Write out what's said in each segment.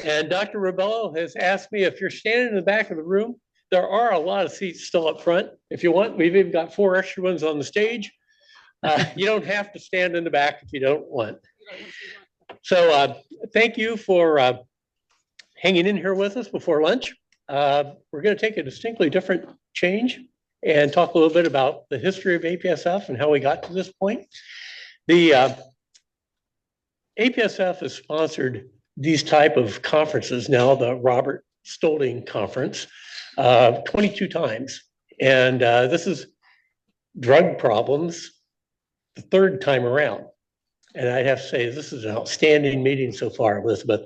And Dr. Rebello has asked me if you're standing in the back of the room, there are a lot of seats still up front. If you want, we've even got 4 extra ones on the stage. You don't have to stand in the back if you don't want. So thank you for hanging in here with us before lunch. We're going to take a distinctly different change and talk a little bit about the history of APSF and how we got to this point. The APSF has sponsored these type of conferences now, the Robert Stoelting Conference, 22 times. And this is drug problems the 3rd time around. And I'd have to say, this is an outstanding meeting so far, Elizabeth.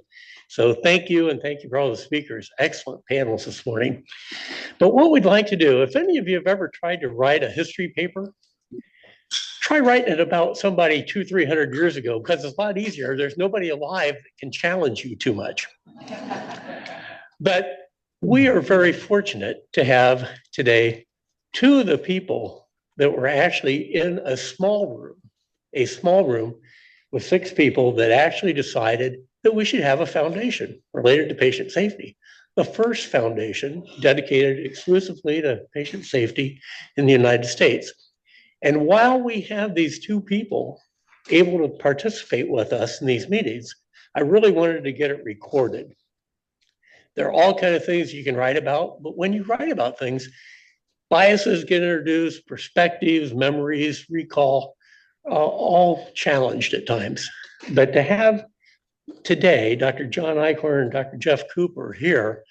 So thank you, and thank you for all the speakers. Excellent panels this morning. But what we'd like to do, if any of you have ever tried to write a history paper, try writing it about somebody 200-300 years ago, because it's a lot easier. There's nobody alive that can challenge you too much. But we are very fortunate to have today 2 of the people that were actually in a small room with 6 people that actually decided that we should have a foundation related to patient safety. The first foundation dedicated exclusively to patient safety in the United States. And while we have these 2 people able to participate with us in these meetings, I really wanted to get it recorded. There are all kinds of things you can write about, but when you write about things, biases get introduced, perspectives, memories, recall, all challenged at times. But to have today Dr. John Eichhorn and Dr. Jeff Cooper here,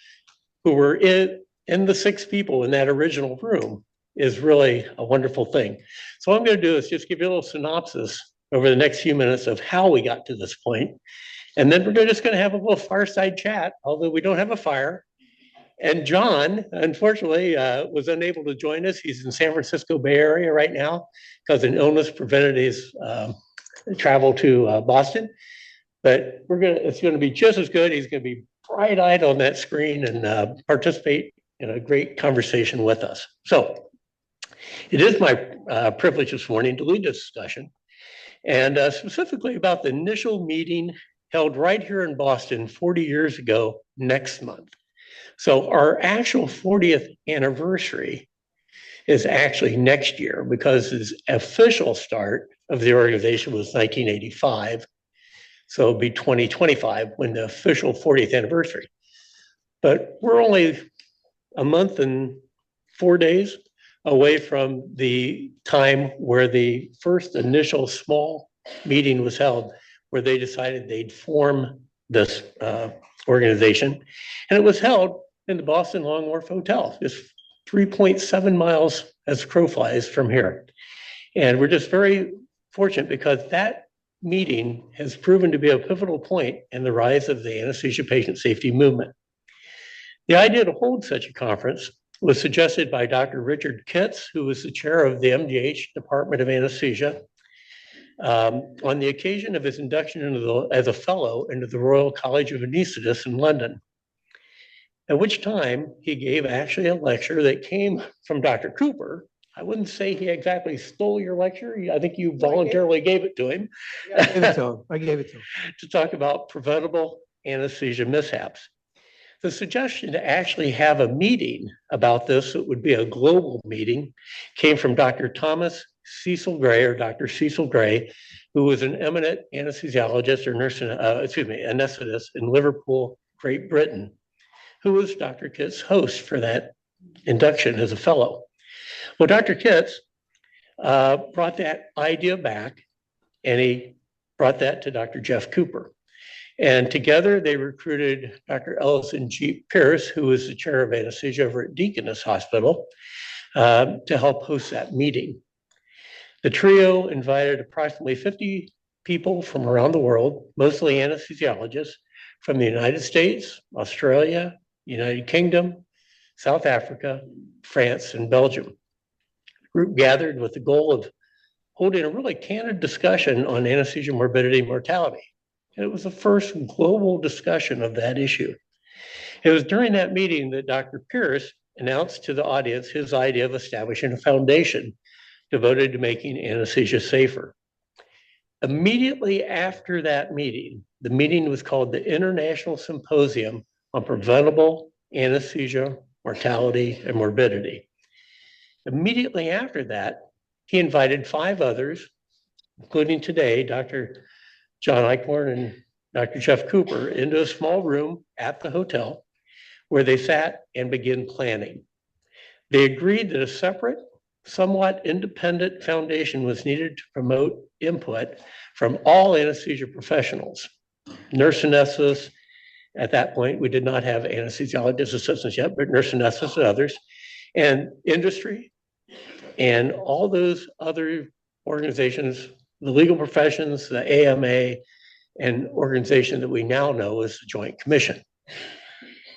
who were in the 6 people in that original room, is really a wonderful thing. So what I'm going to do is just give you a little synopsis over the next few minutes of how we got to this point. And then we're just going to have a little fireside chat, although we don't have a fire. And John, unfortunately, was unable to join us. He's in San Francisco Bay Area right now because an illness prevented his travel to Boston. But it's going to be just as good. He's going to be bright-eyed on that screen and participate in a great conversation with us. So it is my privilege this morning to lead this discussion, and specifically about the initial meeting held right here in Boston 40 years ago next month. So our actual 40th anniversary is actually next year, because the official start of the organization was 1985. So it'll be 2025 when the official 40th anniversary. But we're only a month and 4 days away from the time where the first initial small meeting was held, where they decided they'd form this organization. And it was held in the Boston Long Wharf Hotel, just 3.7 miles as crow flies from here. And we're just very fortunate because that meeting has proven to be a pivotal point in the rise of the anesthesia patient safety movement. The idea to hold such a conference was suggested by Dr. Richard Kitts, who was the chair of the MGH Department of Anesthesia, on the occasion of his induction as a fellow into the Royal College of Anesthetists in London. At which time he gave actually a lecture that came from Dr. Cooper. I wouldn't say he exactly stole your lecture. I think you voluntarily gave it to him. Yeah, I gave it to him. To talk about preventable anesthesia mishaps. The suggestion to actually have a meeting about this, it would be a global meeting, came from Dr. Thomas Cecil Gray, or Dr. Cecil Gray, who was an eminent anesthesiologist or anesthetist in Liverpool, Great Britain, who was Dr. Kitts' host for that induction as a fellow. Well, Dr. Kitts brought that idea back, and he brought that to Dr. Jeff Cooper. And together they recruited Dr. Ellison G. Pierce, who was the chair of anesthesia over at Deaconess Hospital, to help host that meeting. The trio invited approximately 50 people from around the world, mostly anesthesiologists from the United States, Australia, United Kingdom, South Africa, France, and Belgium. The group gathered with the goal of holding a really candid discussion on anesthesia morbidity and mortality. And it was the first global discussion of that issue. It was during that meeting that Dr. Pierce announced to the audience his idea of establishing a foundation devoted to making anesthesia safer. Immediately after that meeting, the meeting was called the International Symposium on Preventable Anesthesia, Mortality, and Morbidity. Immediately after that, he invited 5 others, including today, Dr. John Eichhorn and Dr. Jeff Cooper, into a small room at the hotel where they sat and began planning. They agreed that a separate, somewhat independent foundation was needed to promote input from all anesthesia professionals. Nurse anesthetists, at that point, we did not have anesthesiologist assistants yet, but nurse anesthetists and others, and industry, and all those other organizations, the legal professions, the AMA, and organization that we now know as the Joint Commission.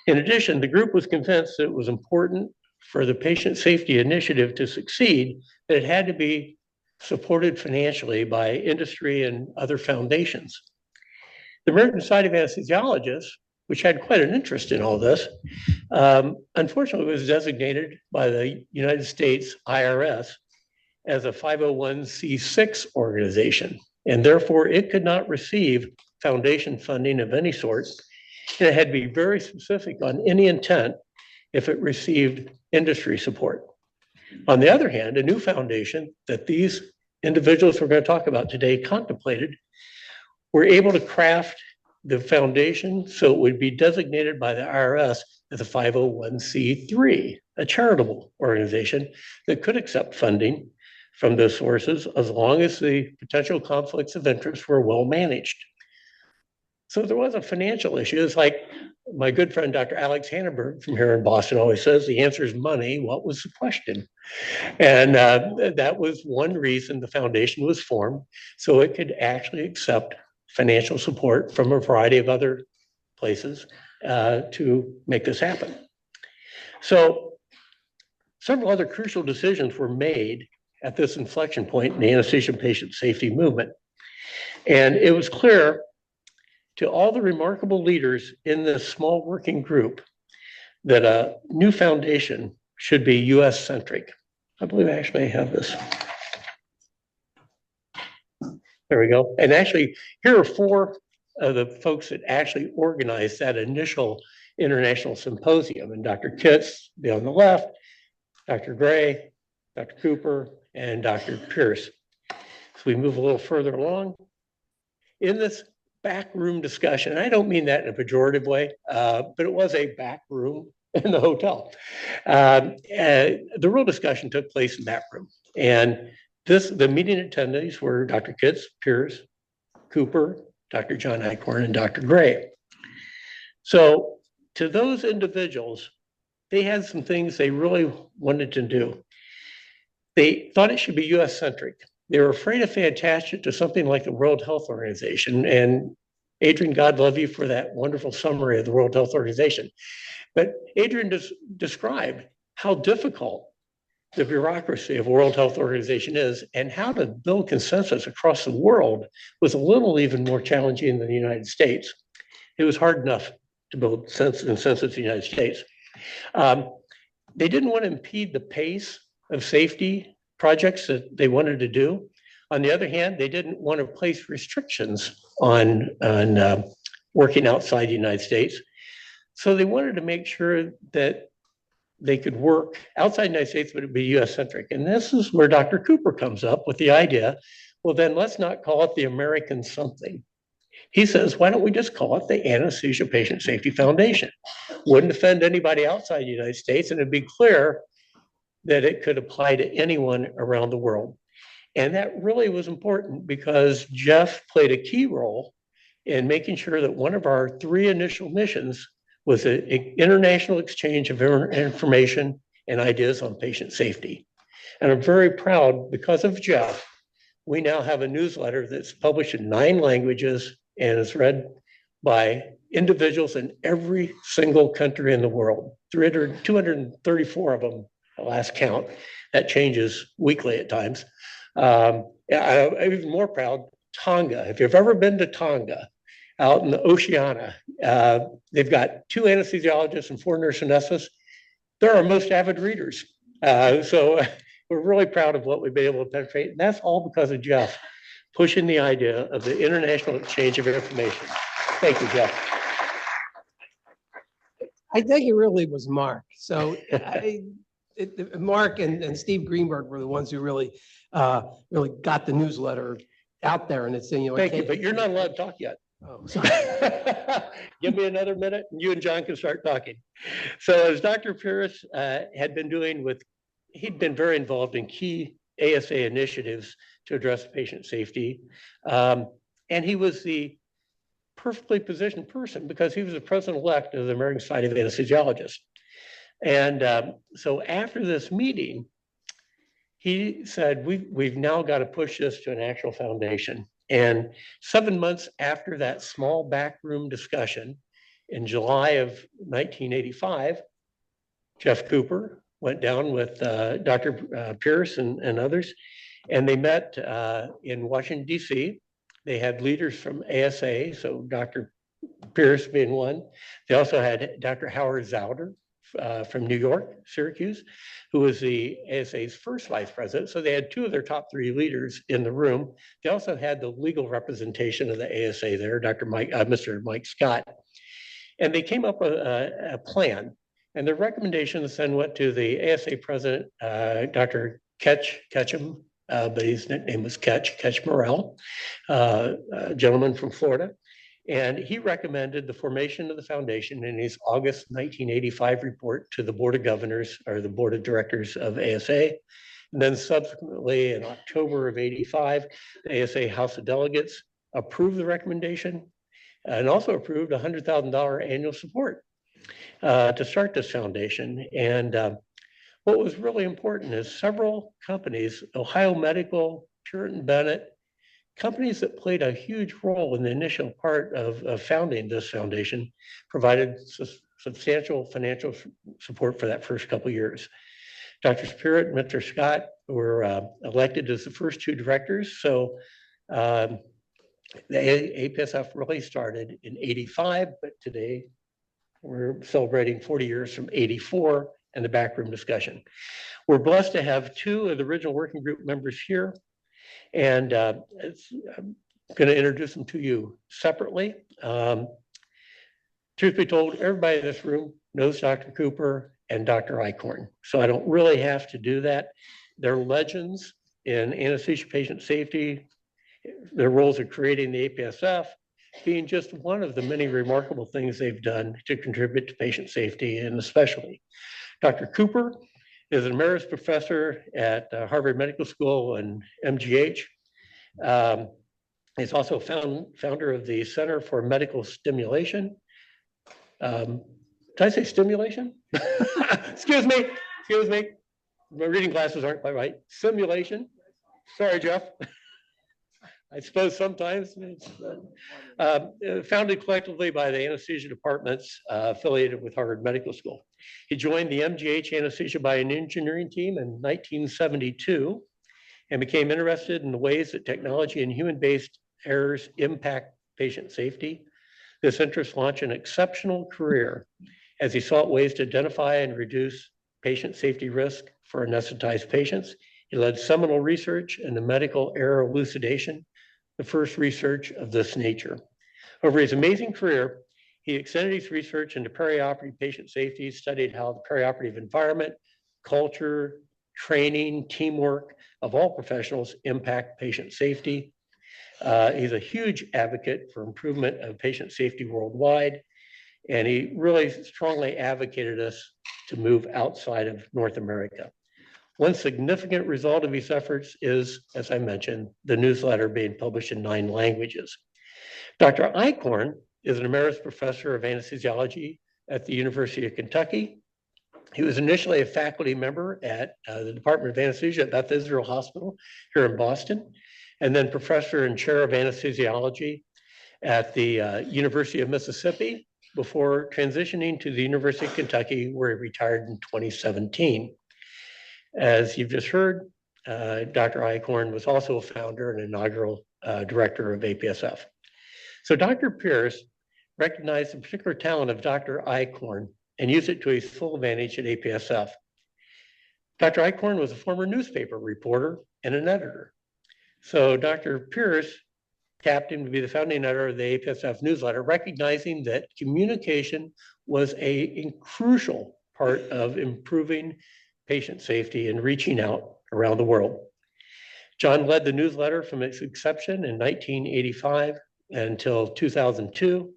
In addition, the group was convinced that it was important for the patient safety initiative to succeed, that it had to be supported financially by industry and other foundations. The American Society of Anesthesiologists, which had quite an interest in all this, unfortunately was designated by the United States IRS as a 501c6 organization, and therefore it could not receive foundation funding of any sort, and it had to be very specific on any intent if it received industry support. On the other hand, a new foundation that these individuals we're going to talk about today contemplated were able to craft the foundation so it would be designated by the IRS as a 501c3, a charitable organization that could accept funding from those sources as long as the potential conflicts of interest were well managed. So there was a financial issue. It's like my good friend, Dr. Alex Hannenberg from here in Boston always says, the answer is money. What was the question? And that was one reason the foundation was formed, so it could actually accept financial support from a variety of other places to make this happen. So several other crucial decisions were made at this inflection point in the anesthesia patient safety movement. And it was clear to all the remarkable leaders in this small working group that a new foundation should be US-centric. I believe I actually have this. There we go. And actually, here are 4 of the folks that actually organized that initial international symposium. And Dr. Kitts, on the left, Dr. Gray, Dr. Cooper, and Dr. Pierce. So we move a little further along. In this backroom discussion, and I don't mean that in a pejorative way, but it was a back room in the hotel. The real discussion took place in that room. And the meeting attendees were Dr. Kitts, Pierce, Cooper, Dr. John Eichhorn, and Dr. Gray. So to those individuals, they had some things they really wanted to do. They thought it should be US-centric. They were afraid if they attached it to something like the World Health Organization, and Adrian, God love you for that wonderful summary of the World Health Organization. But Adrian described how difficult the bureaucracy of World Health Organization is, and how to build consensus across the world was a little even more challenging than the United States. It was hard enough to build consensus in the United States. They didn't want to impede the pace of safety projects that they wanted to do. On the other hand, they didn't want to place restrictions on working outside the United States. So they wanted to make sure that they could work outside the United States, but it'd be US-centric. And this is where Dr. Cooper comes up with the idea, well, then let's not call it the American something. He says, why don't we just call it the Anesthesia Patient Safety Foundation? Wouldn't offend anybody outside the United States, and it'd be clear that it could apply to anyone around the world. And that really was important because Jeff played a key role in making sure that one of our 3 initial missions was an international exchange of information and ideas on patient safety. And I'm very proud, because of Jeff, we now have a newsletter that's published in 9 languages and is read by individuals in every single country in the world. 234 of them, at last count. That changes weekly at times. I'm even more proud, Tonga. If you've ever been to Tonga, out in the Oceania, they've got 2 anesthesiologists and 4 nurse anesthetists. They're our most avid readers. So we're really proud of what we've been able to penetrate. And that's all because of Jeff. pushing the idea of the international exchange of information. Thank you, Jeff. I think it really was Mark. So Mark and Steve Greenberg were the ones who really got the newsletter out there, and it's saying, you know. Thank you, but you're not allowed to talk yet. Oh, sorry. Give me another minute and you and John can start talking. So as Dr. Pierce had been doing he'd been very involved in key ASA initiatives to address patient safety. And he was the perfectly positioned person because he was the president-elect of the American Society of Anesthesiologists. And so after this meeting, he said, we've now got to push this to an actual foundation. And 7 months after that small backroom discussion, in July of 1985, Jeff Cooper went down with Dr. Pierce and others, and they met in Washington, D.C. They had leaders from ASA, so Dr. Pierce being one. They also had Dr. Howard Zauder from New York, Syracuse, who was the ASA's first vice president. So they had two of their top three leaders in the room. They also had the legal representation of the ASA there, Mr. Mike Scott. And they came up with a plan. And the recommendations then went to the ASA president, Dr. Ketchum, but his nickname was Ketch Morrell, a gentleman from Florida. And he recommended the formation of the foundation in his August 1985 report to the Board of Governors or the Board of Directors of ASA. And then subsequently in October of 85, the ASA House of Delegates approved the recommendation and also approved $100,000 annual support to start this foundation. And what was really important is several companies, Ohio Medical, Puritan Bennett, companies that played a huge role in the initial part of founding this foundation, provided substantial financial support for that first couple of years. Dr. Spirit and Mr. Scott were elected as the first two directors. So the APSF really started in 85, but today we're celebrating 40 years from 84 and the backroom discussion. We're blessed to have two of the original working group members here. And I'm going to introduce them to you separately. Truth be told, everybody in this room knows Dr. Cooper and Dr. Eichhorn, so I don't really have to do that. They're legends in anesthesia patient safety. Their roles in creating the APSF being just one of the many remarkable things they've done to contribute to patient safety and especially. Dr. Cooper is an emeritus professor at Harvard Medical School and MGH. He's also founder of the Center for Medical Stimulation. Did I say stimulation? Excuse me. My reading glasses aren't quite right. Simulation. Sorry, Jeff. I suppose sometimes it's founded collectively by the anesthesia departments affiliated with Harvard Medical School. He joined the MGH Anesthesia Bioengineering team in 1972 and became interested in the ways that technology and human-based errors impact patient safety. This interest launched an exceptional career as he sought ways to identify and reduce patient safety risk for anesthetized patients. He led seminal research into medical error elucidation, the first research of this nature. Over his amazing career, he extended his research into perioperative patient safety, studied how the perioperative environment, culture, training, teamwork of all professionals impact patient safety. He's a huge advocate for improvement of patient safety worldwide, and he really strongly advocated us to move outside of North America. One significant result of his efforts is, as I mentioned, the newsletter being published in 9 languages. Dr. Eichhorn is an emeritus professor of anesthesiology at the University of Kentucky. He was initially a faculty member at the Department of Anesthesia at Beth Israel Hospital here in Boston, and then professor and chair of anesthesiology at the University of Mississippi before transitioning to the University of Kentucky, where he retired in 2017. As you've just heard, Dr. Eichhorn was also a founder and inaugural director of APSF. So Dr. Pierce recognized the particular talent of Dr. Eichhorn and used it to his full advantage at APSF. Dr. Eichhorn was a former newspaper reporter and an editor. So Dr. Pierce tapped him to be the founding editor of the APSF newsletter, recognizing that communication was a crucial part of improving patient safety and reaching out around the world. John led the newsletter from its inception in 1985 until 2002.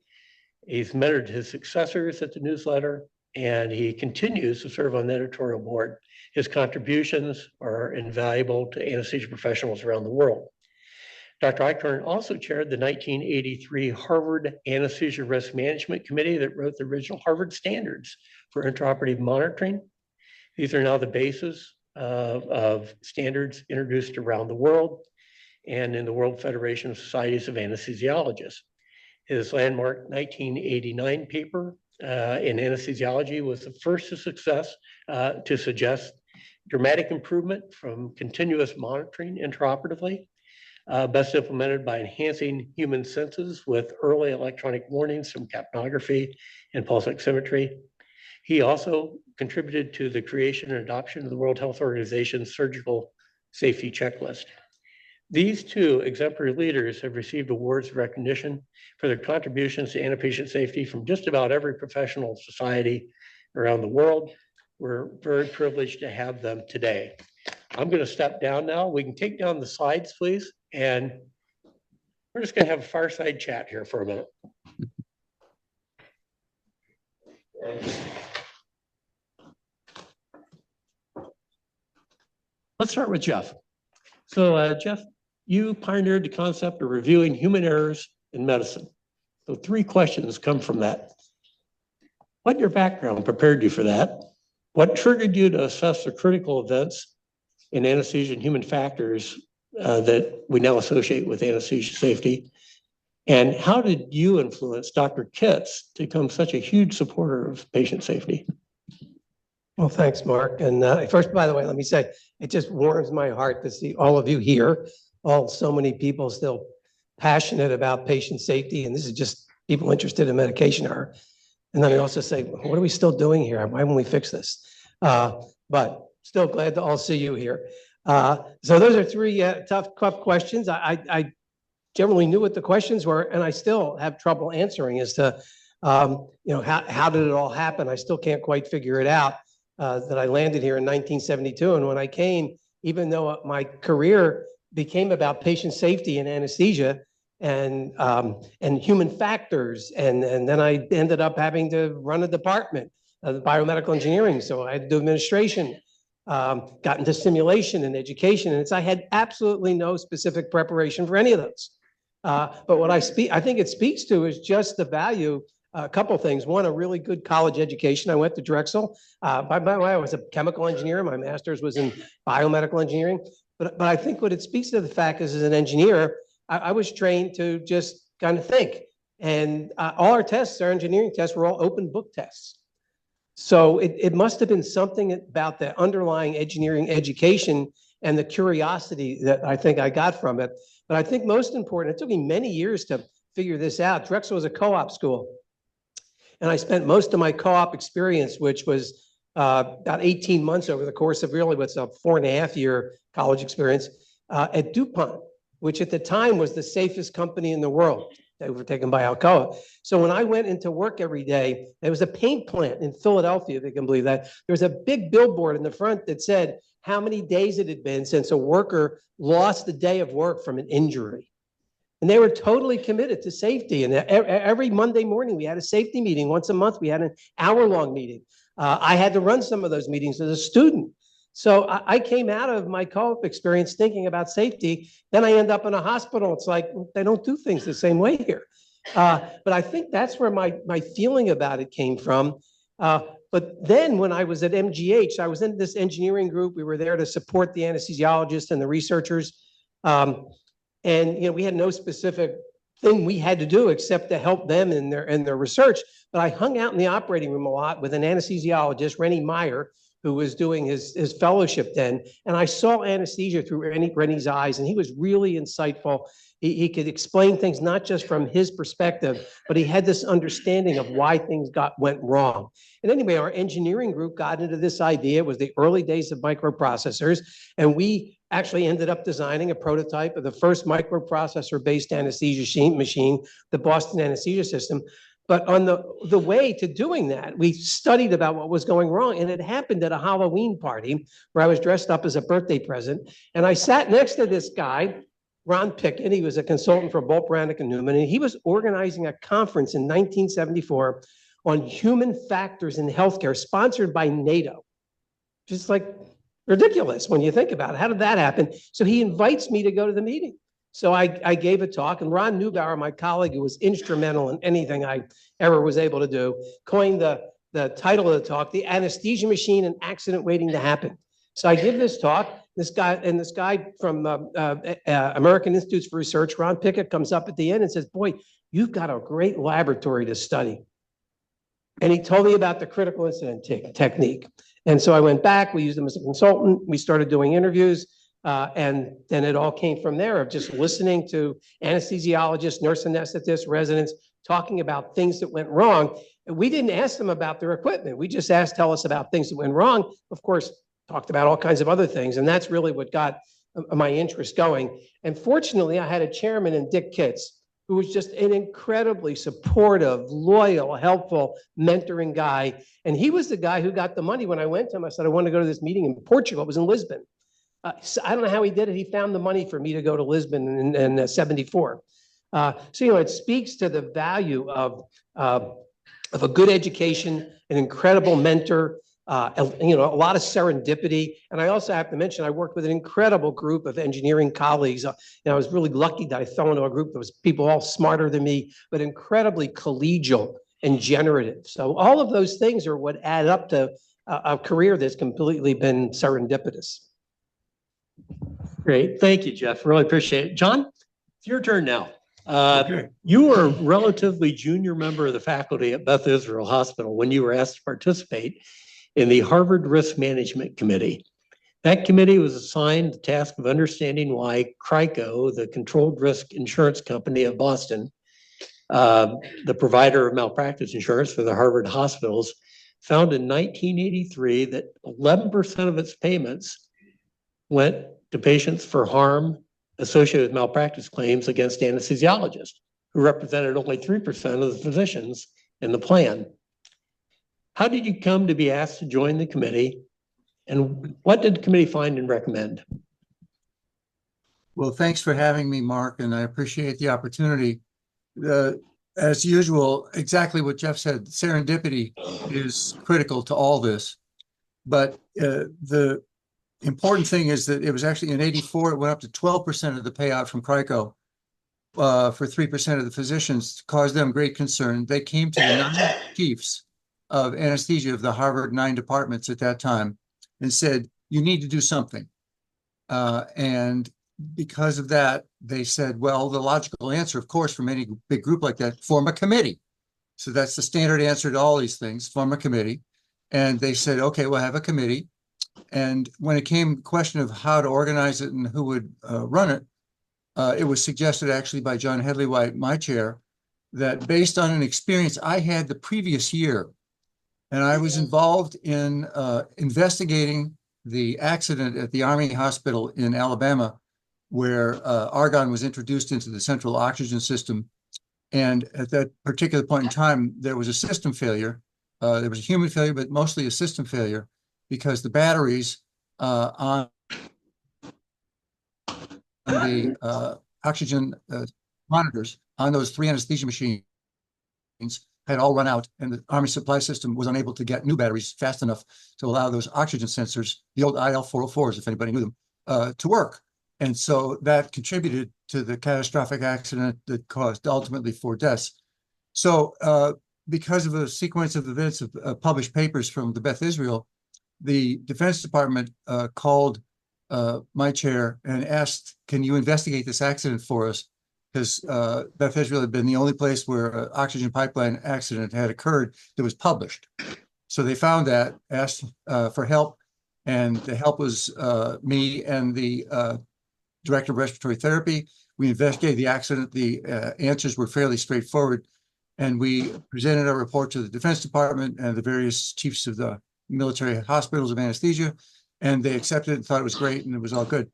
He's mentored his successors at the newsletter, and he continues to serve on the editorial board. His contributions are invaluable to anesthesia professionals around the world. Dr. Eichhorn also chaired the 1983 Harvard Anesthesia Risk Management Committee that wrote the original Harvard standards for intraoperative monitoring. These are now the basis of standards introduced around the world and in the World Federation of Societies of Anesthesiologists. His landmark 1989 paper in anesthesiology was the first to suggest dramatic improvement from continuous monitoring intraoperatively, best implemented by enhancing human senses with early electronic warnings from capnography and pulse oximetry. He also contributed to the creation and adoption of the World Health Organization's surgical safety checklist. These two exemplary leaders have received awards of recognition for their contributions to antipatient safety from just about every professional society around the world. We're very privileged to have them today. I'm going to step down now. We can take down the slides, please. And we're just going to have a fireside chat here for a minute. Let's start with Jeff. So Jeff, you pioneered the concept of reviewing human errors in medicine. So 3 questions come from that. What in your background prepared you for that? What triggered you to assess the critical events in anesthesia and human factors that we now associate with anesthesia safety? And how did you influence Dr. Kitts to become such a huge supporter of patient safety? Well, thanks, Mark. And first, by the way, let me say, it just warms my heart to see all of you here, so many people still passionate about patient safety. And this is just people interested in medication are. And then I also say, what are we still doing here? Why won't we fix this? But still glad to all see you here. So those are 3 tough questions. I generally knew what the questions were, and I still have trouble answering as to, how did it all happen? I still can't quite figure it out. That I landed here in 1972, and when I came, even though my career became about patient safety and anesthesia and human factors, and then I ended up having to run a department of biomedical engineering, so I had to do administration, got into simulation and education, and I had absolutely no specific preparation for any of those. But what I think it speaks to is just the value. A couple of things. One, a really good college education. I went to Drexel. By the way, I was a chemical engineer. My master's was in biomedical engineering. But I think what it speaks to the fact is, as an engineer, I was trained to just kind of think. And all our tests, our engineering tests, were all open book tests. So it must have been something about the underlying engineering education and the curiosity that I think I got from it. But I think most important, it took me many years to figure this out. Drexel was a co-op school. And I spent most of my co-op experience, which was about 18 months over the course of really what's a 4.5-year college experience, at DuPont, which at the time was the safest company in the world. They were taken by Alcoa. So when I went into work every day, there was a paint plant in Philadelphia, if you can believe that. There was a big billboard in the front that said how many days it had been since a worker lost a day of work from an injury. And they were totally committed to safety. And every Monday morning, we had a safety meeting. Once a month, we had an hour-long meeting. I had to run some of those meetings as a student. So I came out of my co-op experience thinking about safety. Then I end up in a hospital. It's like, they don't do things the same way here. But I think that's where my feeling about it came from. But then when I was at MGH, I was in this engineering group. We were there to support the anesthesiologists and the researchers. And we had no specific thing we had to do except to help them in their research. But I hung out in the operating room a lot with an anesthesiologist, Meyer, who was doing his fellowship then. And I saw anesthesia through Rennie's eyes, and he was really insightful. He could explain things not just from his perspective, but he had this understanding of why things went wrong. And anyway, our engineering group got into this idea. It was the early days of microprocessors, and we actually ended up designing a prototype of the first microprocessor-based anesthesia machine, the Boston Anesthesia System. But on the way to doing that, we studied about what was going wrong. And it happened at a Halloween party where I was dressed up as a birthday present. And I sat next to this guy, Ron Pickett. He was a consultant for Bolt, Brannick and Newman. And he was organizing a conference in 1974 on human factors in healthcare, sponsored by NATO. Just like ridiculous when you think about it. How did that happen? So he invites me to go to the meeting. So I gave a talk, and Ron Neubauer, my colleague, who was instrumental in anything I ever was able to do, coined the title of the talk, "The Anesthesia Machine and Accident Waiting to Happen." So I give this talk. This guy from American Institutes for Research, Ron Pickett, comes up at the end and says, "Boy, you've got a great laboratory to study." And he told me about the critical incident technique. And so I went back. We used him as a consultant. We started doing interviews. And then it all came from there of just listening to anesthesiologists, nurse anesthetists, residents talking about things that went wrong. And we didn't ask them about their equipment. We just tell us about things that went wrong. Of course, talked about all kinds of other things. And that's really what got my interest going. And fortunately, I had a chairman in Dick Kitts, who was just an incredibly supportive, loyal, helpful, mentoring guy. And he was the guy who got the money when I went to him. I said, I want to go to this meeting in Portugal. It was in Lisbon. So I don't know how he did it. He found the money for me to go to Lisbon in 74. So, it speaks to the value of a good education, an incredible mentor, a lot of serendipity. And I also have to mention, I worked with an incredible group of engineering colleagues. I was really lucky that I fell into a group that was people all smarter than me, but incredibly collegial and generative. So all of those things are what add up to a career that's completely been serendipitous. Great. Thank you, Jeff. Really appreciate it. John, it's your turn now. Okay. You were a relatively junior member of the faculty at Beth Israel Hospital when you were asked to participate in the Harvard Risk Management Committee. That committee was assigned the task of understanding why CRICO, the Controlled Risk Insurance Company of Boston, the provider of malpractice insurance for the Harvard hospitals, found in 1983 that 11% of its payments went to patients for harm associated with malpractice claims against anesthesiologists, who represented only 3% of the physicians in the plan. How did you come to be asked to join the committee, and what did the committee find and recommend? Well, thanks for having me, Mark, and I appreciate the opportunity. As usual, exactly what Jeff said, serendipity is critical to all this. But the important thing is that it was actually in 84, it went up to 12% of the payout from CRICO for 3% of the physicians, caused them great concern. They came to the 9 chiefs of anesthesia of the Harvard 9 departments at that time and said, you need to do something. And because of that, they said, well, the logical answer, of course, from any big group like that, form a committee. So that's the standard answer to all these things, form a committee. And they said, okay, we'll have a committee. And when it came to the question of how to organize it and who would run it, it was suggested actually by John Hedley White, my chair, that based on an experience I had the previous year, and I was involved in investigating the accident at the Army Hospital in Alabama, where argon was introduced into the central oxygen system. And at that particular point in time, there was a system failure. There was a human failure, but mostly a system failure, because the batteries on the oxygen monitors on those 3 anesthesia machines had all run out, and the Army supply system was unable to get new batteries fast enough to allow those oxygen sensors, the old IL-404s, if anybody knew them, to work. And so that contributed to the catastrophic accident that caused ultimately 4 deaths. So because of a sequence of events of published papers from the Beth Israel, the Defense Department called my chair and asked, can you investigate this accident for us? Because Beth Israel had been the only place where an oxygen pipeline accident had occurred that was published. So they found that, asked for help, and the help was me and the director of respiratory therapy. We investigated the accident. The answers were fairly straightforward, and we presented our report to the Defense Department and the various chiefs of the military hospitals of anesthesia, and they accepted it and thought it was great, and it was all good.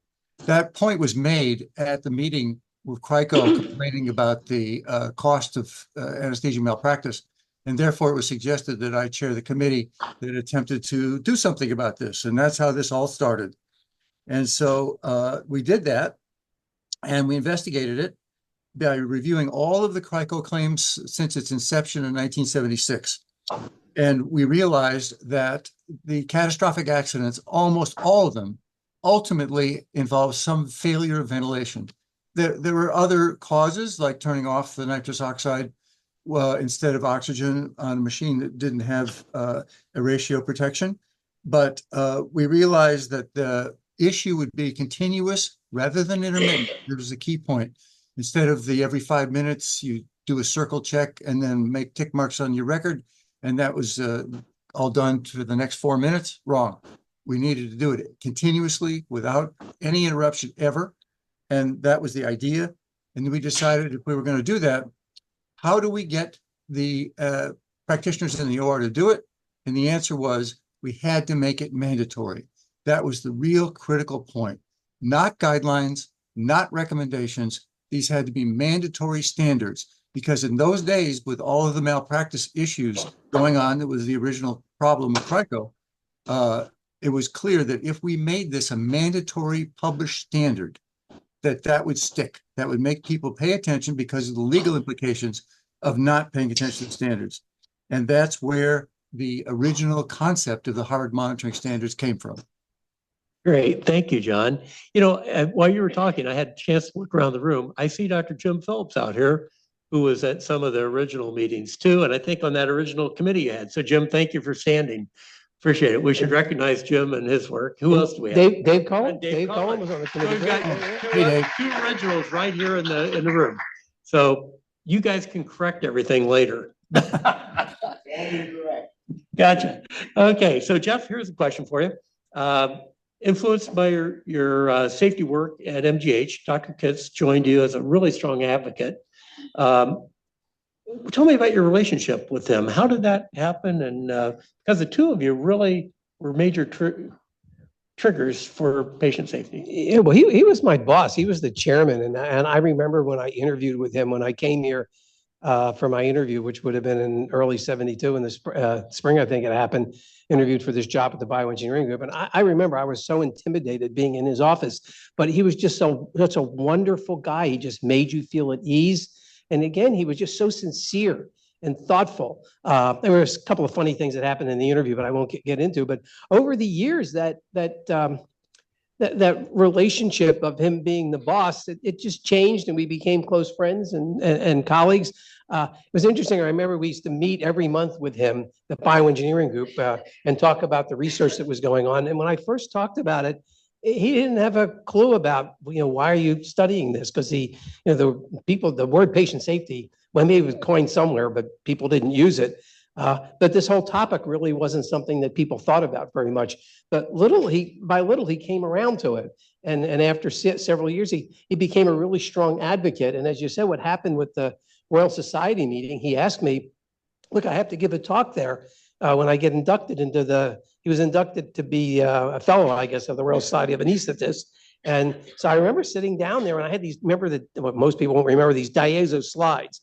that point was made at the meeting with CRICO complaining about the cost of anesthesia malpractice. And therefore, it was suggested that I chair the committee that attempted to do something about this. And that's how this all started. And so we did that, and we investigated it by reviewing all of the CRICO claims since its inception in 1976. And we realized that the catastrophic accidents, almost all of them, ultimately involved some failure of ventilation. There were other causes, like turning off the nitrous oxide instead of oxygen on a machine that didn't have a ratio protection. But we realized that the issue would be continuous rather than intermittent. This was a key point. Instead of the every 5 minutes, you do a circle check and then make tick marks on your record. And that was all done for the next 4 minutes. Wrong. We needed to do it continuously without any interruption ever. And that was the idea. And we decided if we were going to do that, how do we get the practitioners in the OR to do it? And the answer was we had to make it mandatory. That was the real critical point. Not guidelines, not recommendations. These had to be mandatory standards, because in those days, with all of the malpractice issues going on, that was the original problem with CRICO, it was clear that if we made this a mandatory published standard, that would stick. That would make people pay attention because of the legal implications of not paying attention to standards. And that's where the original concept of the Harvard monitoring standards came from. Great. Thank you, John. You know, while you were talking, I had a chance to look around the room. I see Dr. Jim Phillips out here, who was at some of the original meetings too. And I think on that original committee you had. So Jim, thank you for standing. Appreciate it. We should recognize Jim and his work. Who else do we have? Dave Cullen. Dave Cullen was on the So committee. we've got Hey, Dave. two originals right here in the room. So you guys can correct everything later. Gotcha. Okay, so Jeff, here's a question for you. Influenced by your safety work at MGH, Dr. Kitts joined you as a really strong advocate. Tell me about your relationship with him. How did that happen? And because the two of you really were major triggers for patient safety. Yeah, well, he was my boss. He was the chairman. And I remember when I interviewed with him, when I came here for my interview, which would have been in early 72 in the spring, I think it happened, interviewed for this job at the bioengineering group. And I remember I was so intimidated being in his office, but he was just such a wonderful guy. He just made you feel at ease. And again, he was just so sincere and thoughtful. There was a couple of funny things that happened in the interview, but I won't get into. But over the years, that relationship of him being the boss, it just changed, and we became close friends and colleagues. It was interesting. I remember we used to meet every month with him, the bioengineering group, and talk about the research that was going on. And when I first talked about it, he didn't have a clue about, why are you studying this? Because the word patient safety, well, maybe it was coined somewhere, but people didn't use it. But this whole topic really wasn't something that people thought about very much. But by little, he came around to it. And after several years, he became a really strong advocate. And as you said, what happened with the Royal Society meeting, he asked me, look, I have to give a talk there when I get inducted into he was inducted to be a fellow, I guess, of the Royal Society of Anesthetists. And so I remember sitting down there, and I had most people won't remember these Diazo slides.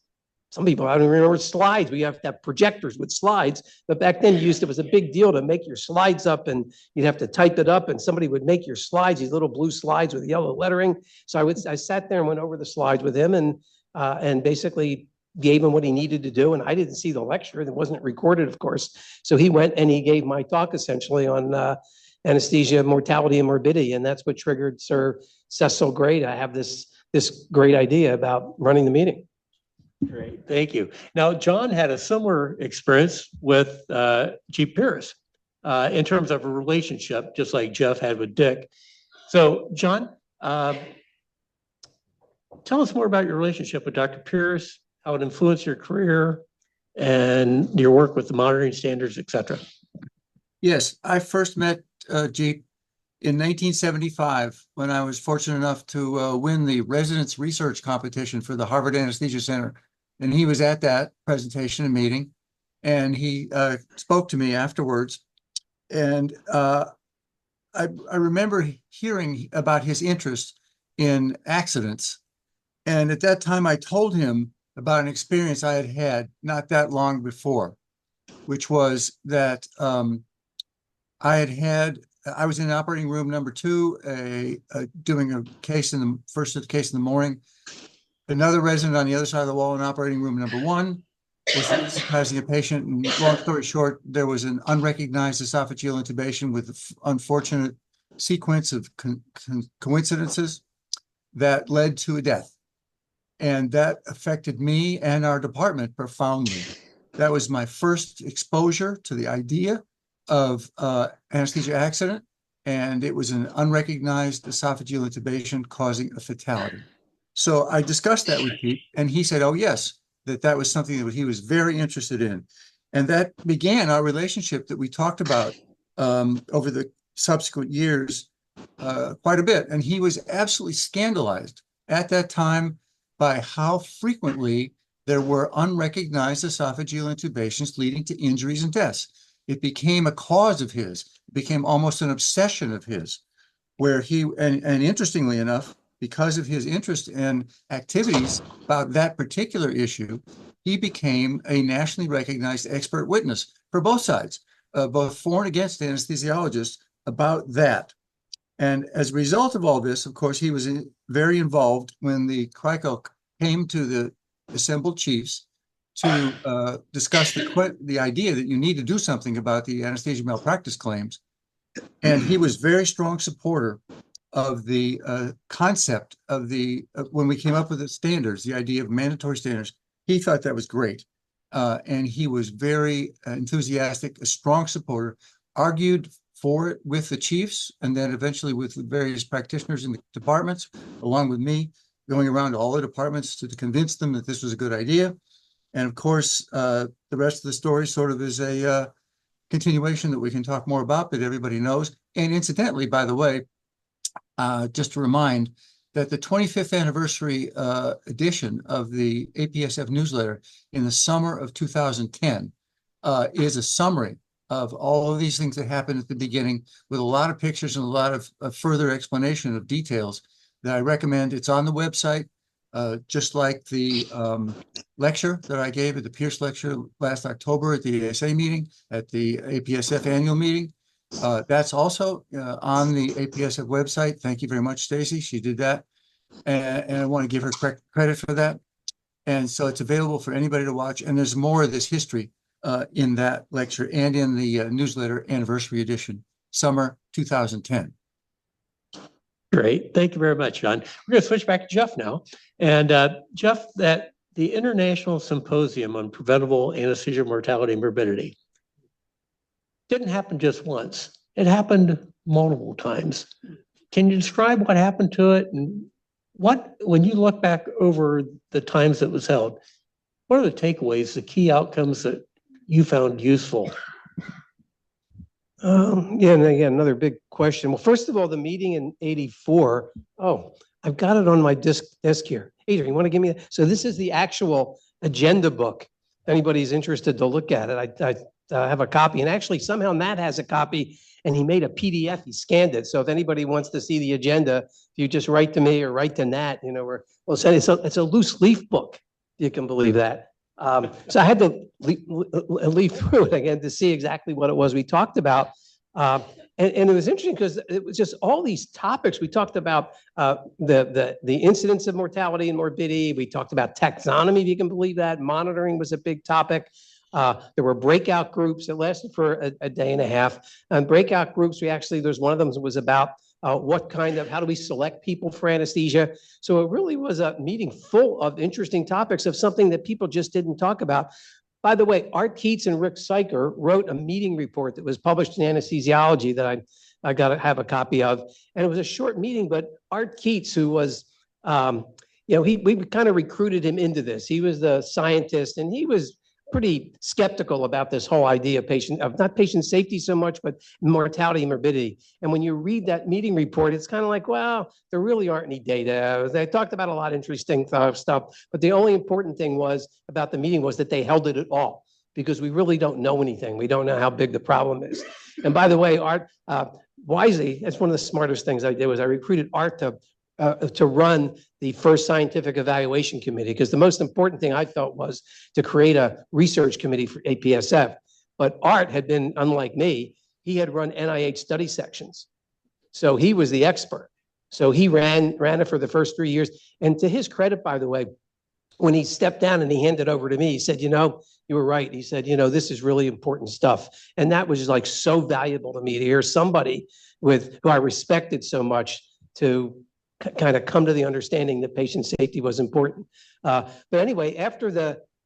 Some people, I don't remember slides. We have to have projectors with slides, but back then it was a big deal to make your slides up, and you'd have to type it up, and somebody would make your slides, these little blue slides with yellow lettering. So I sat there and went over the slides with him, and basically gave him what he needed to do. And I didn't see the lecture. It wasn't recorded, of course. So he went and he gave my talk essentially on anesthesia, mortality, and morbidity. And that's what triggered Sir Cecil Gray to have this great idea about running the meeting. Great, thank you. Now, John had a similar experience with Chief Pierce in terms of a relationship, just like Jeff had with Dick. So, John, tell us more about your relationship with Dr. Pierce, how it influenced your career and your work with the monitoring standards, et cetera. Yes, I first met Jeep in 1975 when I was fortunate enough to win the residence research competition for the Harvard Anesthesia Center. And he was at that presentation and meeting, and he spoke to me afterwards. And I remember hearing about his interest in accidents. And at that time, I told him about an experience I had had not that long before, which was that I was in operating room number 2, doing a case in the first case in the morning. Another resident on the other side of the wall in operating room number 1 was anesthetizing a patient. And long story short, there was an unrecognized esophageal intubation with an unfortunate sequence of coincidences that led to a death. And that affected me and our department profoundly. That was my first exposure to the idea of anesthesia accident, and it was an unrecognized esophageal intubation causing a fatality. So I discussed that with Pete, and he said, oh, yes, that was something that he was very interested in. And that began our relationship that we talked about over the subsequent years quite a bit. And he was absolutely scandalized at that time by how frequently there were unrecognized esophageal intubations leading to injuries and deaths. It became a cause of his. It became almost an obsession of his, where and interestingly enough, because of his interest and activities about that particular issue, he became a nationally recognized expert witness for both sides, both for and against anesthesiologists about that. And as a result of all this, of course, he was very involved when the CRICO came to the assembled chiefs to discuss the idea that you need to do something about the anesthesia malpractice claims. And he was very strong supporter of the concept of when we came up with the standards, the idea of mandatory standards. He thought that was great. And he was very enthusiastic, a strong supporter, argued for it with the chiefs, and then eventually with the various practitioners in the departments, along with me, going around to all the departments to convince them that this was a good idea. And of course, the rest of the story sort of is a continuation that we can talk more about, but everybody knows. And incidentally, by the way, just to remind that the 25th anniversary edition of the APSF newsletter in the summer of 2010 is a summary of all of these things that happened at the beginning, with a lot of pictures and a lot of further explanation of details that I recommend. It's on the website, just like the lecture that I gave at the Pierce lecture last October at the ASA meeting, at the APSF annual meeting. That's also on the APSF website. Thank you very much, Stacy. She did that. And I want to give her credit for that. And so it's available for anybody to watch. And there's more of this history in that lecture and in the newsletter anniversary edition, summer 2010. Great. Thank you very much, John. We're going to switch back to Jeff now. And Jeff, that the International Symposium on Preventable Anesthesia Mortality and Morbidity didn't happen just once. It happened multiple times. Can you describe what happened to it? And when you look back over the times it was held, what are the takeaways, the key outcomes that you found useful? Yeah, and again, another big question. Well, first of all, the meeting in '84. Oh, I've got it on my desk here. Adrian, you want to give me that? So this is the actual agenda book. If anybody's interested to look at it, I have a copy, and actually somehow Nat has a copy, and he made a PDF. He scanned it. So if anybody wants to see the agenda, if you just write to me or write to Nat, we'll send it. It's a loose leaf book. You can believe that. So I had to leaf through it again to see exactly what it was we talked about. And it was interesting because it was just all these topics. We talked about the incidence of mortality and morbidity. We talked about taxonomy, if you can believe that. Monitoring was a big topic. There were breakout groups that lasted for a day and a half. And breakout groups, there's one of them was about how do we select people for anesthesia? So it really was a meeting full of interesting topics of something that people just didn't talk about. By the way, Art Keats and Rick Syker wrote a meeting report that was published in Anesthesiology that I got to have a copy of. And it was a short meeting, but Art Keats, who was, we kind of recruited him into this. He was the scientist, and he was pretty skeptical about this whole idea of not patient safety so much, but mortality and morbidity. And when you read that meeting report, it's kind of like, well, there really aren't any data. They talked about a lot of interesting stuff, but the only important thing about the meeting was that they held it at all, because we really don't know anything. We don't know how big the problem is. And by the way, wisely, that's one of the smartest things I did was I recruited Art to run the first scientific evaluation committee, because the most important thing I felt was to create a research committee for APSF. But Art had been, unlike me, he had run NIH study sections. So he was the expert. So he ran it for the first 3 years. And to his credit, by the way, when he stepped down and he handed over to me, he said, you know, you were right. He said, you know, this is really important stuff. And that was like so valuable to me to hear somebody who I respected so much to kind of come to the understanding that patient safety was important. But anyway, after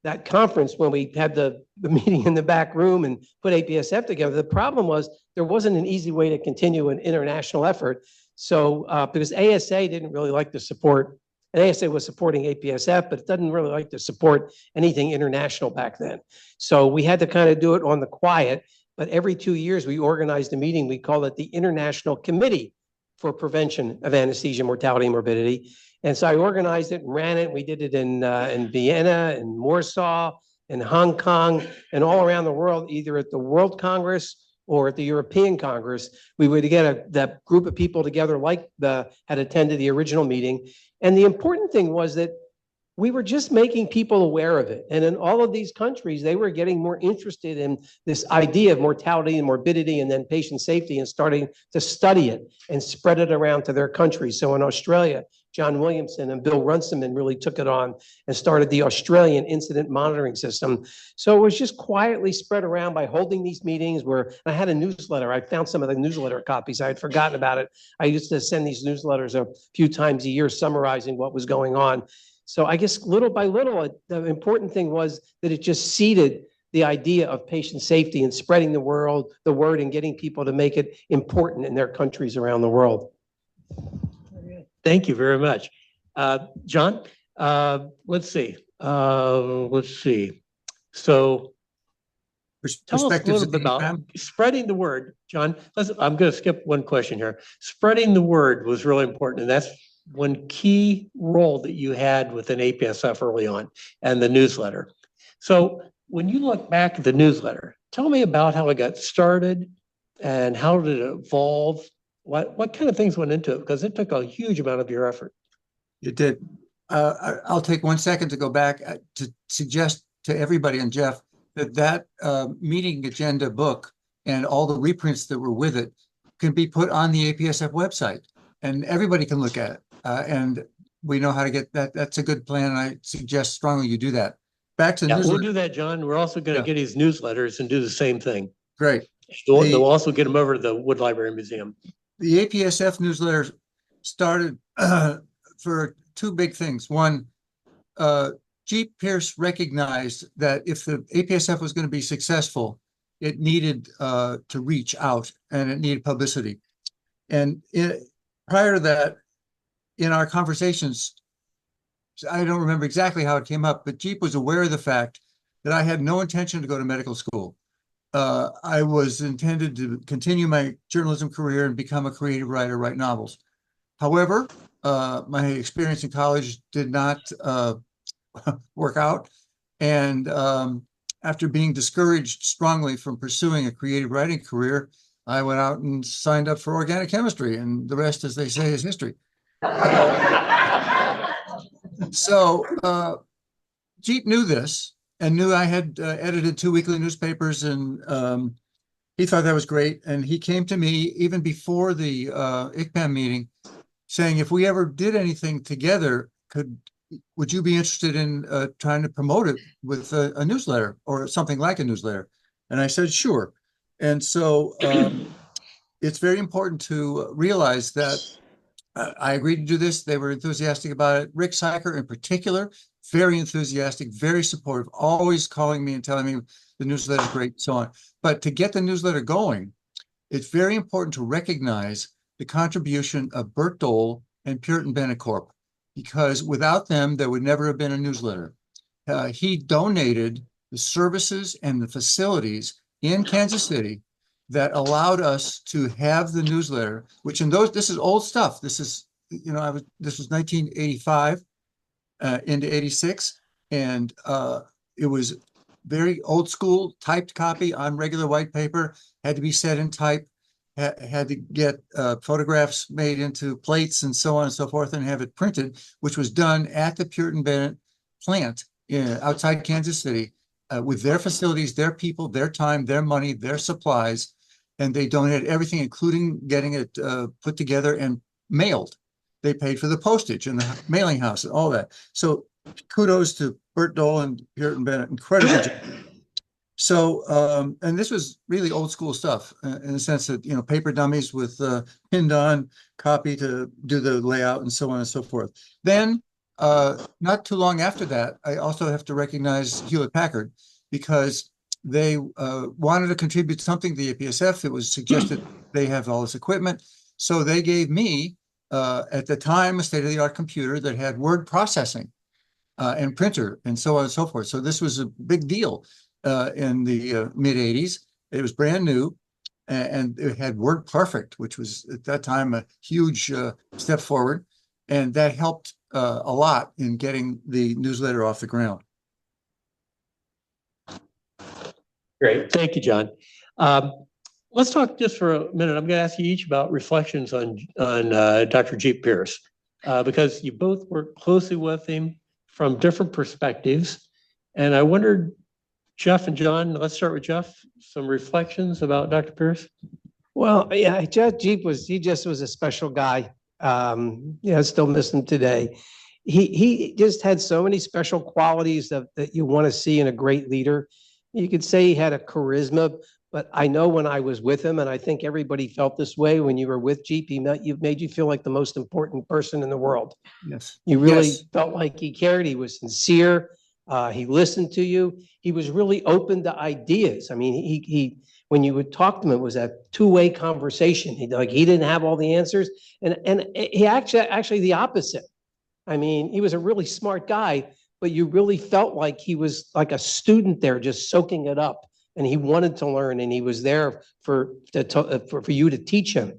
that conference, when we had the meeting in the back room and put APSF together, the problem was there wasn't an easy way to continue an international effort. So because ASA didn't really like to support, and ASA was supporting APSF, but it doesn't really like to support anything international back then. So we had to kind of do it on the quiet, but every 2 years we organized a meeting. We call it the International Committee for Prevention of Anesthesia, Mortality, and Morbidity. And so I organized it and ran it. We did it in Vienna, in Warsaw, in Hong Kong, and all around the world, either at the World Congress or at the European Congress. We would get that group of people together like had attended the original meeting. And the important thing was that we were just making people aware of it. And in all of these countries, they were getting more interested in this idea of mortality and morbidity and then patient safety and starting to study it and spread it around to their countries. So in Australia, John Williamson and Bill Runciman really took it on and started the Australian Incident Monitoring System. So it was just quietly spread around by holding these meetings where I had a newsletter. I found some of the newsletter copies. I had forgotten about it. I used to send these newsletters a few times a year summarizing what was going on. So I guess little by little, the important thing was that it just seeded the idea of patient safety and spreading the word and getting people to make it important in their countries around the world. Thank you very much. John, let's see. So tell us a little bit about spreading the word, John. I'm going to skip one question here. Spreading the word was really important, and that's one key role that you had within APSF early on and the newsletter. So when you look back at the newsletter, tell me about how it got started and how did it evolve? What kind of things went into it? Because it took a huge amount of your effort. It did. I'll take 1 second to go back to suggest to everybody and Jeff that meeting agenda book and all the reprints that were with it can be put on the APSF website and everybody can look at it. And we know how to get that. That's a good plan. And I suggest strongly you do that. Back to the newsletter. We'll do that, John. We're also going to get his newsletters and do the same thing. Great. They'll also get them over to the Wood Library Museum. The APSF newsletter started for two big things. One, G. Pierce recognized that if the APSF was going to be successful, it needed to reach out and it needed publicity. And prior to that, in our conversations, I don't remember exactly how it came up, but Jeep was aware of the fact that I had no intention to go to medical school. I was intended to continue my journalism career and become a creative writer, write novels. However, my experience in college did not work out. And after being discouraged strongly from pursuing a creative writing career, I went out and signed up for organic chemistry, and the rest, as they say, is history. So Jeep knew this and knew I had edited 2 weekly newspapers, and he thought that was great. And he came to me even before the ICPAM meeting saying, if we ever did anything together, would you be interested in trying to promote it with a newsletter or something like a newsletter? And I said, sure. And so it's very important to realize that I agreed to do this. They were enthusiastic about it. Rick Syker in particular, very enthusiastic, very supportive, always calling me and telling me the newsletter is great, so on. But to get the newsletter going, it's very important to recognize the contribution of Bert Dole and Puritan Benecorp, because without them, there would never have been a newsletter. He donated the services and the facilities in Kansas City that allowed us to have the newsletter, which this is old stuff. This is, this was 1985 into 86. And it was very old school, typed copy on regular white paper, had to be set in type. had to get photographs made into plates and so on and so forth and have it printed, which was done at the Puritan Bennett plant outside Kansas City with their facilities, their people, their time, their money, their supplies. And they donated everything, including getting it put together and mailed. They paid for the postage and the mailing house and all that. So kudos to Bert Dole and Puritan Bennett. Incredible job. So, and this was really old school stuff in the sense that, you know, paper dummies with pinned on copy to do the layout and so on and so forth. Then, not too long after that, I also have to recognize Hewlett Packard because they wanted to contribute something to the APSF. It was suggested they have all this equipment. So they gave me, at the time, a state-of-the-art computer that had word processing and printer and so on and so forth. So this was a big deal. In the mid-'80s. It was brand new, and it had WordPerfect, which was at that time a huge step forward, and that helped a lot in getting the newsletter off the ground. Great, thank you, John. Let's talk just for a minute. I'm going to ask you each about reflections on Dr. Jeep Pierce, because you both worked closely with him from different perspectives, and I wondered, Jeff and John, let's start with Jeff. Some reflections about Dr. Pierce. Well, yeah, Jeff Jeep he just was a special guy. Yeah, I still miss him today. He just had so many special qualities that you want to see in a great leader. You could say he had a charisma, but I know when I was with him, and I think everybody felt this way when you were with Jeep, he made you feel like the most important person in the world. Yes. You really felt like he cared. He was sincere. He listened to you. He was really open to ideas. I mean, he when you would talk to him, it was a two-way conversation. He didn't have all the answers, and he actually the opposite. I mean, he was a really smart guy, but you really felt like he was like a student there, just soaking it up, and he wanted to learn, and he was there for you to teach him.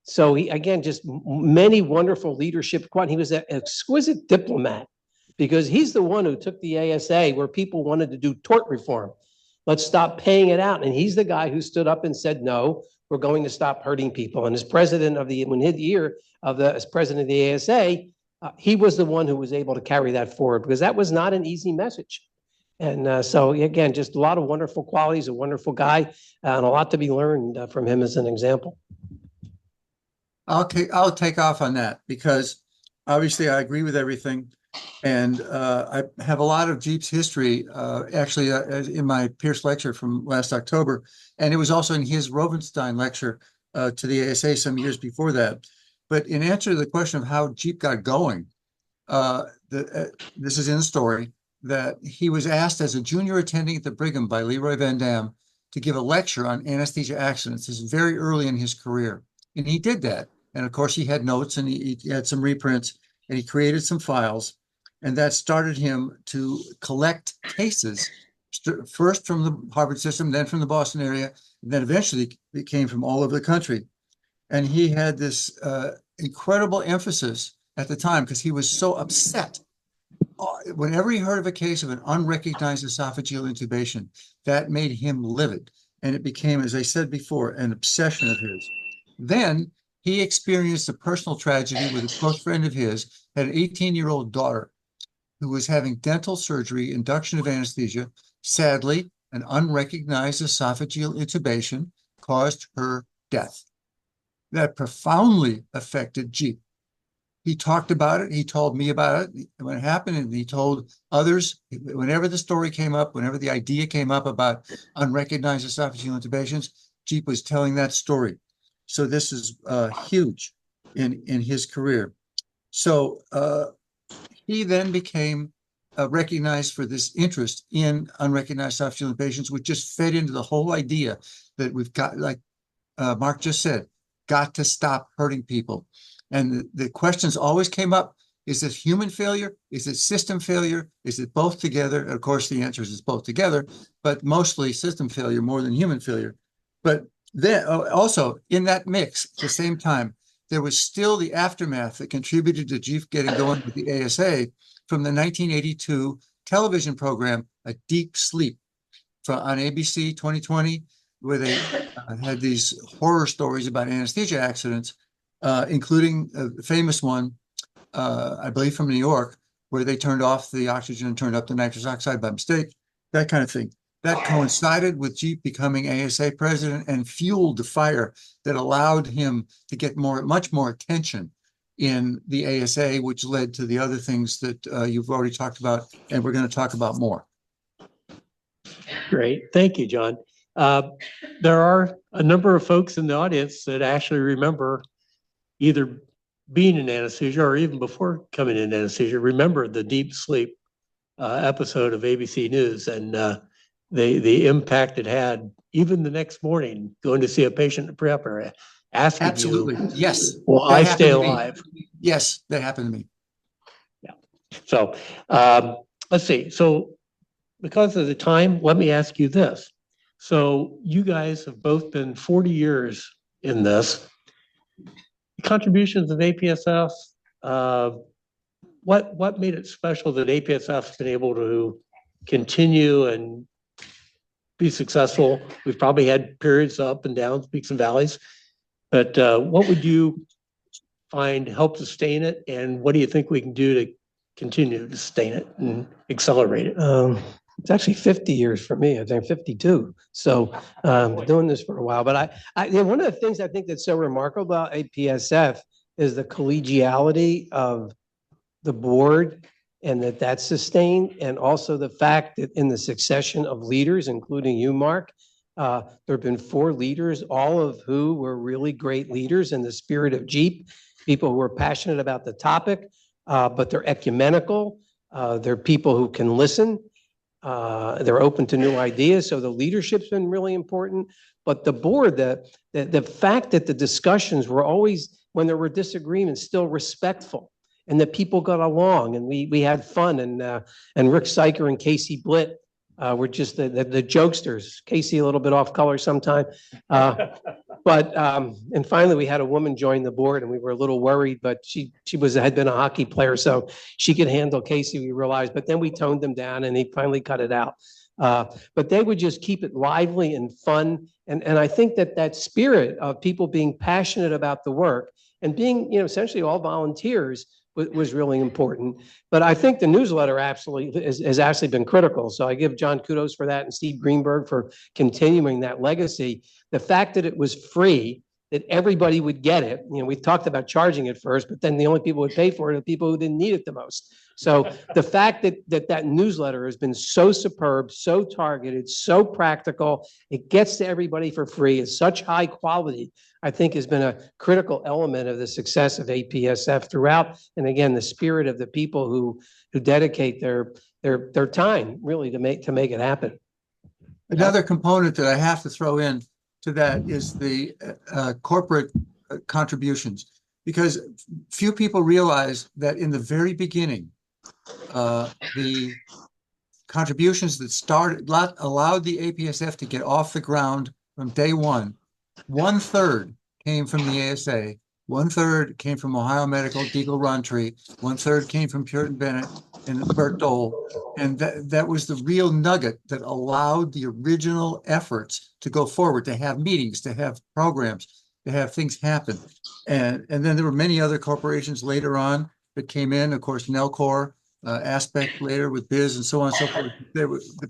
So he, again, just many wonderful leadership qualities. He was an exquisite diplomat, because he's the one who took the ASA where people wanted to do tort reform. Let's stop paying it out. And he's the guy who stood up and said, no, we're going to stop hurting people. And as president of the, as president of the ASA, he was the one who was able to carry that forward, because that was not an easy message. And so again, just a lot of wonderful qualities, a wonderful guy, and a lot to be learned from him as an example. I'll take off on that, because obviously I agree with everything. And I have a lot of Jeep's history, actually, in my Pierce lecture from last October. And it was also in his Rovenstein lecture to the ASA some years before that. But in answer to the question of how Jeep got going, this is in the story, that he was asked as a junior attending at the Brigham by Leroy Van Dam to give a lecture on anesthesia accidents. This is very early in his career. And he did that. And of course, he had notes and he had some reprints, and he created some files. And that started him to collect cases, first from the Harvard system, then from the Boston area, and then eventually it came from all over the country. And he had this incredible emphasis at the time, because he was so upset. Whenever he heard of a case of an unrecognized esophageal intubation, that made him livid. And it became, as I said before, an obsession of his. Then he experienced a personal tragedy with a close friend of his, had an 18-year-old daughter who was having dental surgery, induction of anesthesia. Sadly, an unrecognized esophageal intubation caused her death. That profoundly affected Jeep. He talked about it. He told me about it when it happened, and he told others. Whenever the story came up, whenever the idea came up about unrecognized esophageal intubations, Jeep was telling that story. So this is huge in his career. So he then became recognized for this interest in unrecognized esophageal intubations, which just fed into the whole idea that we've got, like Mark just said, got to stop hurting people. And the questions always came up: is this human failure? Is it system failure? Is it both together? Of course, the answer is it's both together, but mostly system failure more than human failure. But then also in that mix, at the same time, there was still the aftermath that contributed to Jeep getting going with the ASA from the 1982 television program, A Deep Sleep, on ABC 2020. where they had these horror stories about anesthesia accidents, including a famous one, I believe from New York, where they turned off the oxygen and turned up the nitrous oxide by mistake, that kind of thing. That coincided with Jeep becoming ASA president and fueled the fire that allowed him to get much more attention in the ASA, which led to the other things that you've already talked about, and we're going to talk about more. Great. Thank you, John. There are a number of folks in the audience that actually remember either being in anesthesia or even before coming in anesthesia, remember the deep sleep episode of ABC News and the impact it had even the next morning going to see a patient in prep area asking Absolutely. you, Yes. will I stay alive? Yes, that happened to me. Yeah. So let's see. So because of the time, let me ask you this. So you guys have both been 40 years in this. The contributions of APSF, what made it special that APSF's been able to continue and be successful? We've probably had periods up and downs, peaks and valleys, but what would you find help sustain it? And what do you think we can do to continue to sustain it and accelerate it? It's actually 50 years for me. I think 52. So been doing this for a while. But one of the things I think that's so remarkable about APSF is the collegiality of the board and that's sustained. And also the fact that in the succession of leaders, including you, Mark, there have been 4 leaders, all of who were really great leaders in the spirit of Jeep, people who are passionate about the topic, but they're ecumenical. They're people who can listen. They're open to new ideas. So the leadership's been really important. But the board, the fact that the discussions were always, when there were disagreements, still respectful and that people got along and we had fun. And Rick Syker and Casey Blitt were just the jokesters. Casey a little bit off color sometime. But and finally we had a woman join the board and we were a little worried, but she had been a hockey player, so she could handle Casey, we realized, but then we toned them down and he finally cut it out. But they would just keep it lively and fun. And I think that spirit of people being passionate about the work and being, essentially all volunteers was really important. But I think the newsletter absolutely has actually been critical. So I give John kudos for that and Steve Greenberg for continuing that legacy. The fact that it was free, that everybody would get it. We've talked about charging it first, but then the only people who would pay for it are the people who didn't need it the most. So the fact that newsletter has been so superb, so targeted, so practical, it gets to everybody for free, it's such high quality, I think has been a critical element of the success of APSF throughout. And again, the spirit of the people who dedicate their time really to make it happen. Another component that I have to throw in to that is the corporate contributions, because few people realize that in the very beginning, the contributions that allowed the APSF to get off the ground from day one, 1/3 came from the ASA, 1/3 came from Ohio Medical, Deagle Rountree, 1/3 came from Puritan Bennett and Bert Dole. And that was the real nugget that allowed the original efforts to go forward, to have meetings, to have programs, to have things happen. And then there were many other corporations later on that came in, of course, Nelcor, Aspect later with Biz and so on and so forth.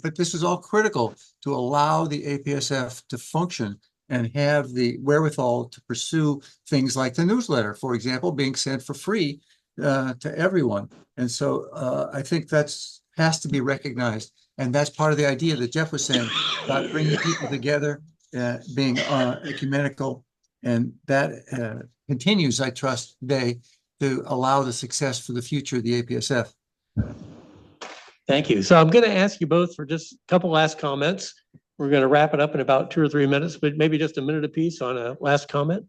But this was all critical to allow the APSF to function and have the wherewithal to pursue things like the newsletter, for example, being sent for free to everyone. And so I think has to be recognized. And that's part of the idea that Jeff was saying about bringing people together, being ecumenical. And that continues, I trust, today to allow the success for the future of the APSF. Thank you. So I'm going to ask you both for just a couple last comments. We're going to wrap it up in about 2 or 3 minutes, but maybe just a minute apiece on a last comment.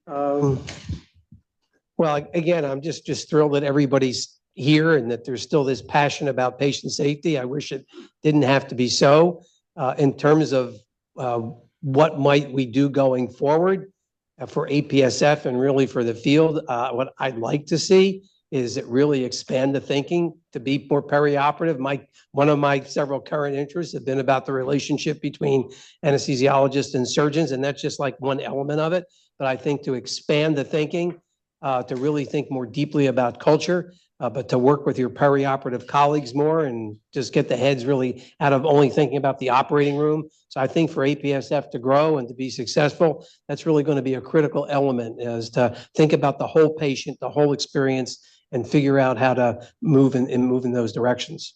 Well, again, I'm just thrilled that everybody's here and that there's still this passion about patient safety. I wish it didn't have to be so. In terms of what might we do going forward for APSF and really for the field, what I'd like to see is it really expand the thinking to be more perioperative. One of my several current interests have been about the relationship between anesthesiologists and surgeons, and that's just like one element of it. But I think to expand the thinking, to really think more deeply about culture, but to work with your perioperative colleagues more and just get the heads really out of only thinking about the operating room. So I think for APSF to grow and to be successful, that's really going to be a critical element, is to think about the whole patient, the whole experience, and figure out how to move in those directions.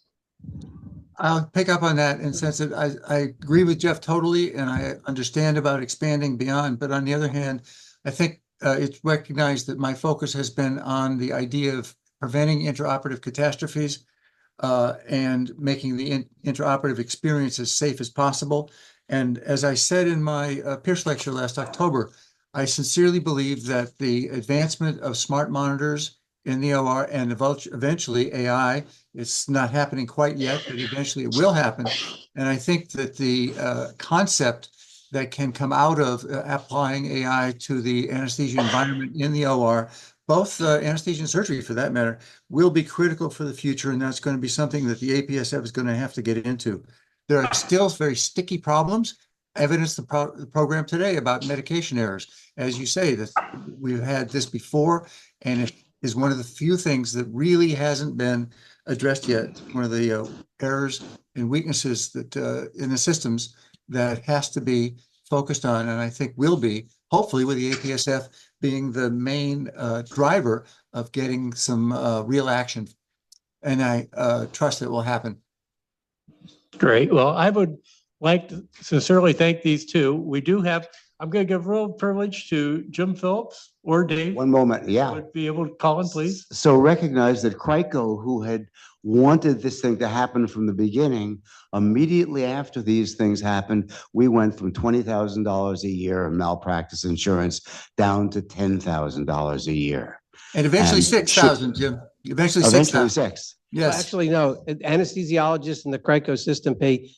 I'll pick up on that in the sense that I agree with Jeff totally, and I understand about expanding beyond. But on the other hand, I think it's recognized that my focus has been on the idea of preventing intraoperative catastrophes and making the intraoperative experience as safe as possible. And as I said in my Pierce lecture last October, I sincerely believe that the advancement of smart monitors in the OR and eventually AI, it's not happening quite yet, but eventually it will happen. And I think that the concept that can come out of applying AI to the anesthesia environment in the OR, both anesthesia and surgery for that matter, will be critical for the future. And that's going to be something that the APSF is going to have to get into. There are still very sticky problems. Evidence the program today about medication errors. As you say, that we've had this before, and it is one of the few things that really hasn't been addressed yet. One of the errors and weaknesses that in the systems that has to be focused on, and I think will be, hopefully with the APSF being the main driver of getting some real action. And I trust it will happen. Great. Well, I would like to sincerely thank these two. We do have, I'm going to give real privilege to Jim Phillips or Dave. One moment, yeah. Would be able to call in, please. So recognize that Crico, who had wanted this thing to happen from the beginning, immediately after these things happened, we went from $20,000 a year of malpractice insurance down to $10,000 a year. And eventually 6,000, Jim. Eventually 6,000. 6. Yes. Well, actually, no, anesthesiologists in the CRICO system pay,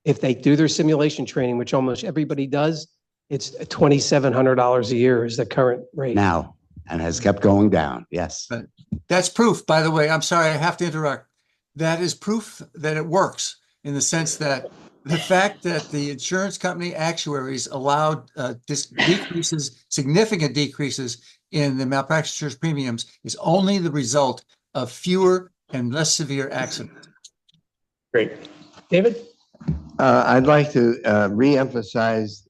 if they do their simulation training, which almost everybody does, it's $2,700 a year is the current rate. Now, and has kept going down. Yes. But that's proof, by the way. I'm sorry, I have to interrupt. That is proof that it works, in the sense that the fact that the insurance company actuaries allowed significant decreases in the malpractice insurance premiums is only the result of fewer and less severe accidents. Great. David? I'd like to re-emphasize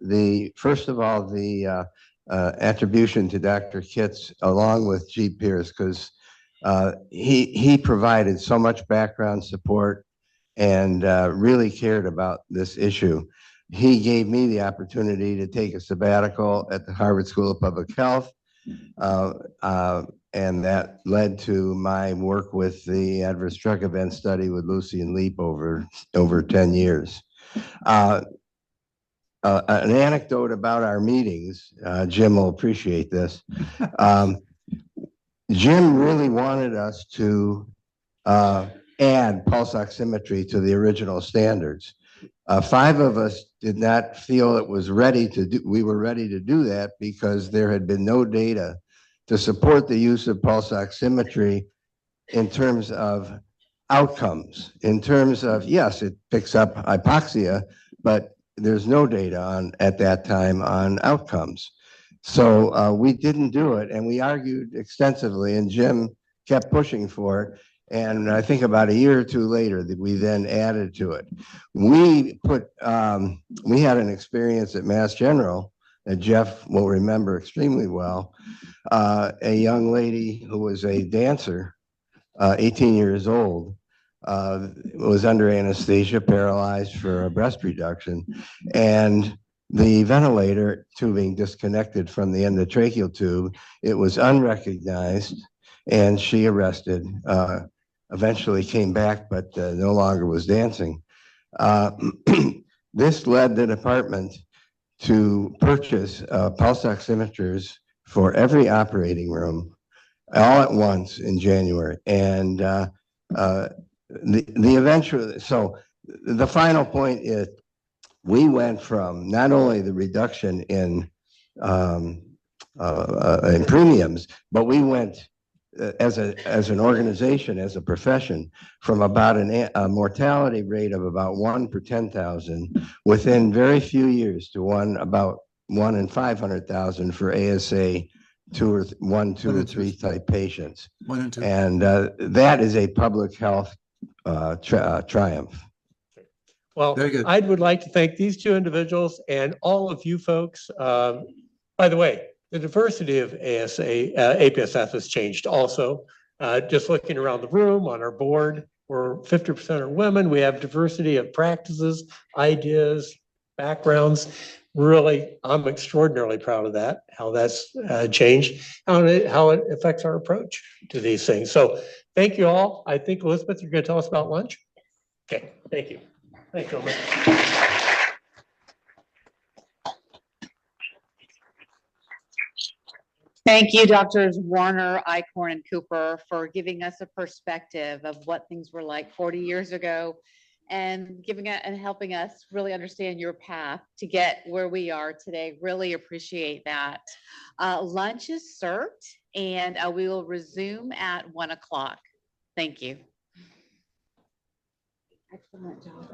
first of all, the attribution to Dr. Kitts along with G. Pierce, because he provided so much background support and really cared about this issue. He gave me the opportunity to take a sabbatical at the Harvard School of Public Health, and that led to my work with the adverse drug event study with Lucy and Leap over 10 years. An anecdote about our meetings, Jim will appreciate this. Jim really wanted us to add pulse oximetry to the original standards. 5 of us did not feel it was ready to do. We were ready to do that because there had been no data to support the use of pulse oximetry in terms of outcomes. In terms of, yes, it picks up hypoxia, but there's no data at that time on outcomes. So we didn't do it, and we argued extensively, and Jim kept pushing for it. And I think about a year or two later that we then added to it. We had an experience at Mass General that Jeff will remember extremely well. A young lady who was a dancer, 18 years old, was under anesthesia, paralyzed for a breast reduction, and the ventilator tubing disconnected from the endotracheal tube. It was unrecognized, and she arrested. Eventually came back, but no longer was dancing. This led the department to purchase pulse oximeters for every operating room all at once in January. And the final point is we went from not only the reduction in premiums, but we went as an organization, as a profession, from about a mortality rate of about 1 per 10,000 within very few years to about 1 in 500,000 for ASA 2 or 3 type patients. 1 and 2. And that is a public health triumph. Well, Very good. I would like to thank these two individuals and all of you folks. By the way, the diversity of APSF has changed also. Just looking around the room on our board, we're 50% are women. We have diversity of practices, ideas, backgrounds. Really, I'm extraordinarily proud of that, how that's changed, how it affects our approach to these things. So thank you all. I think, Elizabeth, you're going to tell us about lunch? Okay, thank you. Thank you, gentlemen. Thank you, Drs. Warner, Eichhorn, and Cooper, for giving us a perspective of what things were like 40 years ago and giving it and helping us really understand your path to get where we are today. Really appreciate that. Lunch is served and we will resume at 1 o'clock. Thank you. Excellent job.